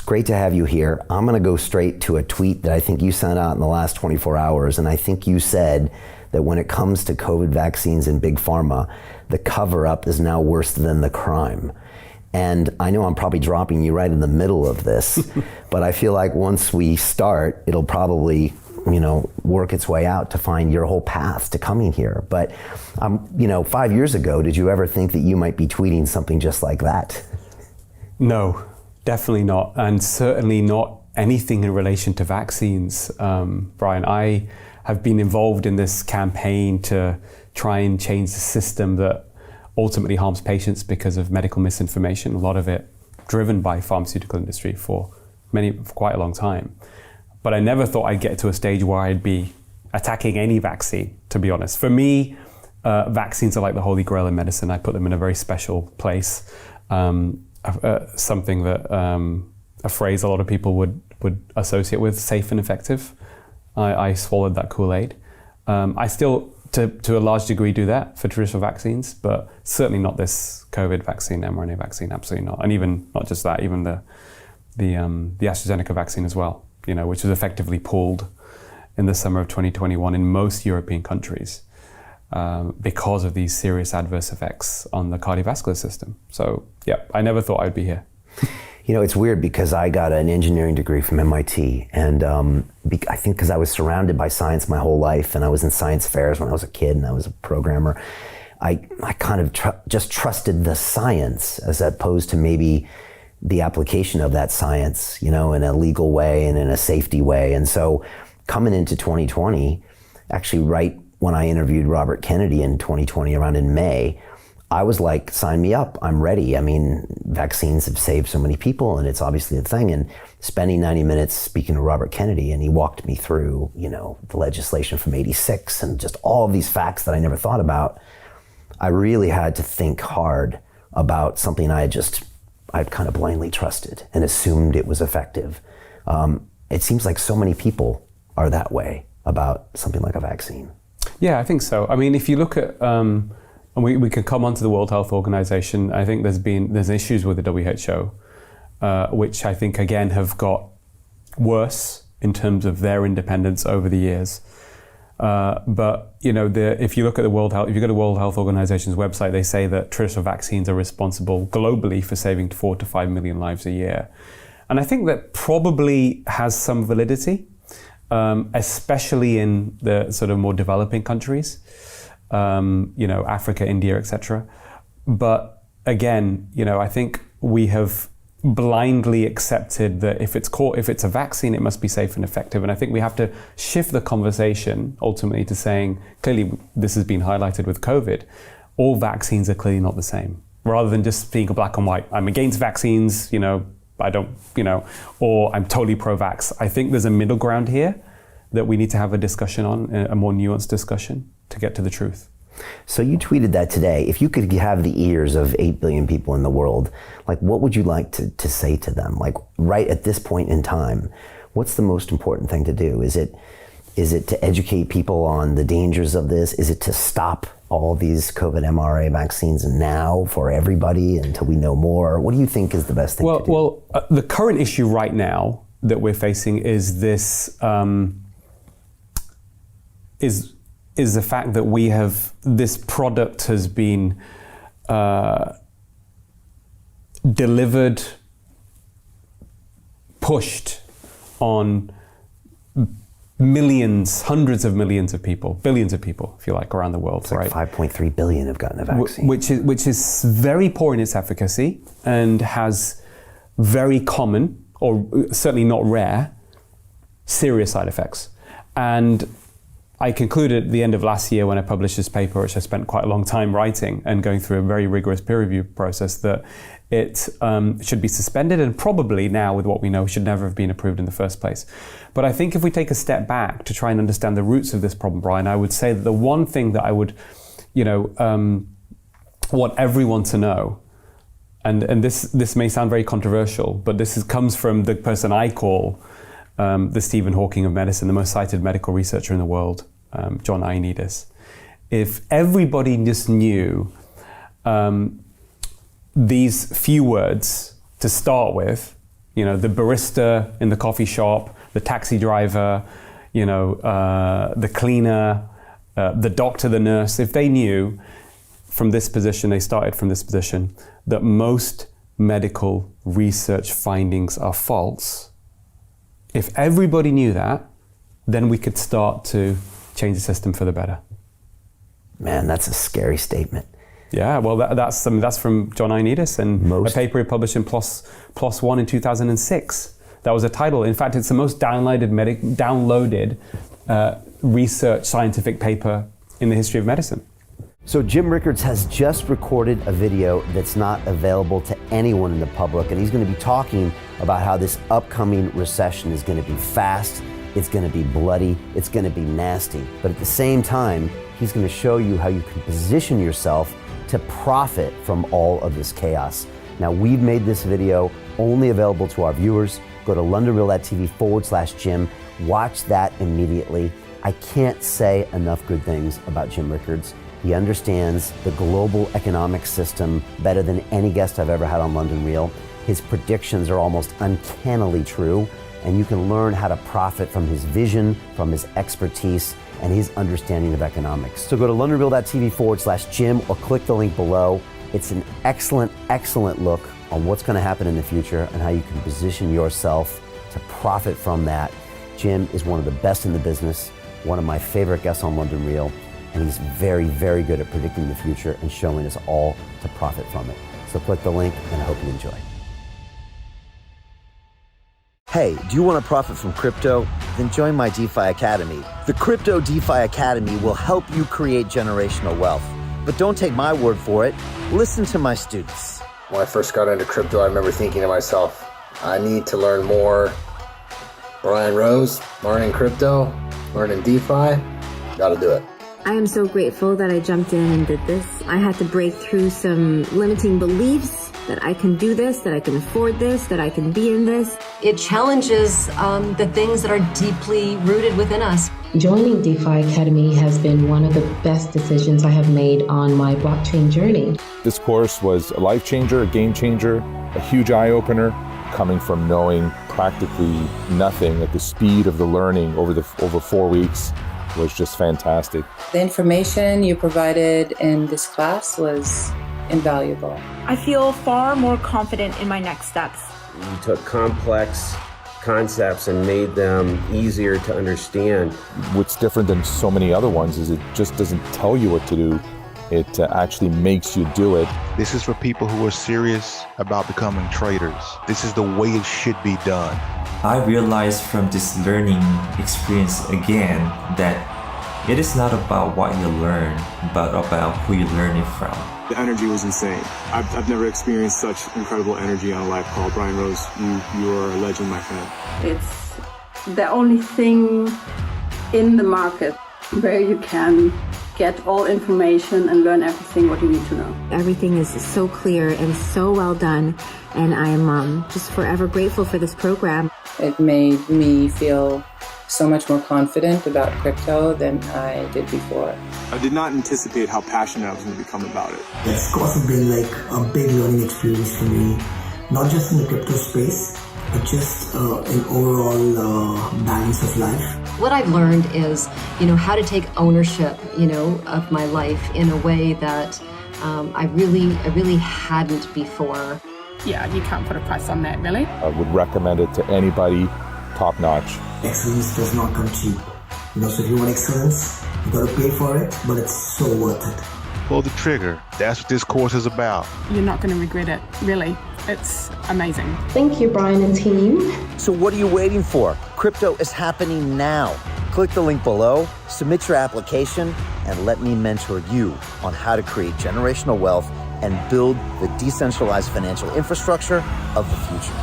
great to have you here. I'm going to go straight to a tweet that I think you sent out in the last 24 hours, and I think you said that when it comes to COVID vaccines and big pharma, the cover-up is now worse than the crime. And I know I'm probably dropping you right in the middle of this, but I feel like once we start, it'll probably, work its way out to find your whole path to coming here. But, 5 years ago, did you ever think that you might be tweeting something just like that? No, definitely not. And certainly not anything in relation to vaccines. Brian, I have been involved in this campaign to try and change the system that ultimately harms patients because of medical misinformation, a lot of it driven by pharmaceutical industry for quite a long time. But I never thought I'd get to a stage where I'd be attacking any vaccine, to be honest. For me, vaccines are like the holy grail in medicine. I put them in a very special place. Something that, a phrase a lot of people would associate with safe and effective. I swallowed that Kool-Aid. I still, to a large degree, do that for traditional vaccines, but certainly not this COVID vaccine, mRNA vaccine, absolutely not. And even not just that, even the AstraZeneca vaccine as well, which was effectively pulled in the summer of 2021 in most European countries because of these serious adverse effects on the cardiovascular system. So yeah, I never thought I'd be here. It's weird because I got an engineering degree from MIT, and I think because I was surrounded by science my whole life, and I was in science fairs when I was a kid, and I was a programmer, I kind of just trusted the science as opposed to maybe the application of that science, in a legal way and in a safety way. And so coming into 2020, actually right when I interviewed Robert Kennedy in 2020, around in May, I was like, sign me up, I'm ready. I mean, vaccines have saved so many people, and it's obviously a thing. And spending 90 minutes speaking to Robert Kennedy, and he walked me through, the legislation from '86 and just all of these facts that I never thought about. I really had to think hard about something I'd kind of blindly trusted and assumed it was effective. It seems like so many people are that way about something like a vaccine. Yeah, I think so. I mean, if you look at, and we can come on to the World Health Organization, I think there's issues with the WHO, which I think again have got worse in terms of their independence over the years. But if you look at if you go to the World Health Organization's website, they say that traditional vaccines are responsible globally for saving 4 to 5 million lives a year. And I think that probably has some validity, especially in the sort of more developing countries, Africa, India, etc. But again, I think we have blindly accepted that if it's a vaccine, it must be safe and effective. And I think we have to shift the conversation ultimately to saying, clearly this has been highlighted with COVID, all vaccines are clearly not the same. Rather than just being black and white, I'm against vaccines, I don't, or I'm totally pro-vax. I think there's a middle ground here that we need to have a discussion on, a more nuanced discussion to get to the truth. So you tweeted that today. If you could have the ears of 8 billion people in the world, what would you like to say to them? Right at this point in time, what's the most important thing to do? Is it to educate people on the dangers of this? Is it to stop all these COVID mRNA vaccines now for everybody until we know more? What do you think is the best thing to do? Well, the current issue right now that we're facing is this, is the fact that this product has been delivered, pushed on millions, hundreds of millions of people, billions of people, if you like, around the world. It's right? 5.3 billion have gotten a vaccine. Which is very poor in its efficacy and has very common, or certainly not rare, serious side effects. And I concluded at the end of last year when I published this paper, which I spent quite a long time writing and going through a very rigorous peer review process, that it should be suspended, and probably now with what we know should never have been approved in the first place. But I think if we take a step back to try and understand the roots of this problem, Brian, I would say that the one thing that I would want everyone to know, and this may sound very controversial, but this comes from the person I call the Stephen Hawking of medicine, the most cited medical researcher in the world, John Ioannidis. If everybody just knew these few words to start with, You know, the barista in the coffee shop, the taxi driver, you know, the cleaner, the doctor, the nurse, if they knew from this position, they started from this position, that most medical research findings are false, if everybody knew that, then we could start to change the system for the better. Man, that's a scary statement. Yeah, well, that's from John Ioannidis and a paper he published in PLOS One in 2006. That was a title. In fact, it's the most downloaded research scientific paper in the history of medicine. So Jim Rickards has just recorded a video that's not available to anyone in the public, and he's going to be talking about how this upcoming recession is going to be fast, it's going to be bloody, it's going to be nasty. But at the same time, he's going to show you how you can position yourself to profit from all of this chaos. Now, we've made this video only available to our viewers. Go to londonreal.tv/Jim. Watch that immediately. I can't say enough good things about Jim Rickards. He understands the global economic system better than any guest I've ever had on London Real. His predictions are almost uncannily true, and you can learn how to profit from his vision, from his expertise, and his understanding of economics. So go to londonreal.tv/Jim or click the link below. It's an excellent, excellent look on what's going to happen in the future and how you can position yourself to profit from that. Jim is one of the best in the business, one of my favorite guests on London Real, and he's very, very good at predicting the future and showing us all to profit from it. So click the link, and I hope you enjoy. Hey, do you want to profit from crypto? Then join my DeFi Academy. The Crypto DeFi Academy will help you create generational wealth. But don't take my word for it. Listen to my students. When I first got into crypto, I remember thinking to myself, I need to learn more. Brian Rose, learning crypto, learning DeFi, got to do it. I am so grateful that I jumped in and did this. I had to break through some limiting beliefs that I can do this, that I can afford this, that I can be in this. It challenges the things that are deeply rooted within us. Joining DeFi Academy has been one of the best decisions I have made on my blockchain journey. This course was a life changer, a game changer, a huge eye-opener, coming from knowing practically nothing at the speed of the learning over 4 weeks was just fantastic. The information you provided in this class was invaluable. I feel far more confident in my next steps. You took complex concepts and made them easier to understand. What's different than so many other ones is it just doesn't tell you what to do. It actually makes you do it. This is for people who are serious about becoming traders. This is the way it should be done. I realized from this learning experience again that it is not about what you learn, but about who you learn it from. The energy was insane. I've never experienced such incredible energy on a live call. Brian Rose, you are a legend, my friend. It's the only thing in the market where you can get all information and learn everything what you need to know. Everything is so clear and so well done, and I am just forever grateful for this program. It made me feel so much more confident about crypto than I did before. I did not anticipate how passionate I was going to become about it. It's also been like a big learning experience for me, not just in the crypto space, but just an overall balance of life. What I've learned is, how to take ownership, of my life in a way that I really hadn't before. Yeah, you can't put a price on that, really. I would recommend it to anybody, top notch. Excellence does not come cheap. So if you want excellence, you gotta pay for it, but it's so worth it. Pull the trigger. That's what this course is about. You're not going to regret it, really. It's amazing. Thank you, Brian and team. So what are you waiting for? Crypto is happening now. Click the link below, submit your application, and let me mentor you on how to create generational wealth and build the decentralized financial infrastructure of the future.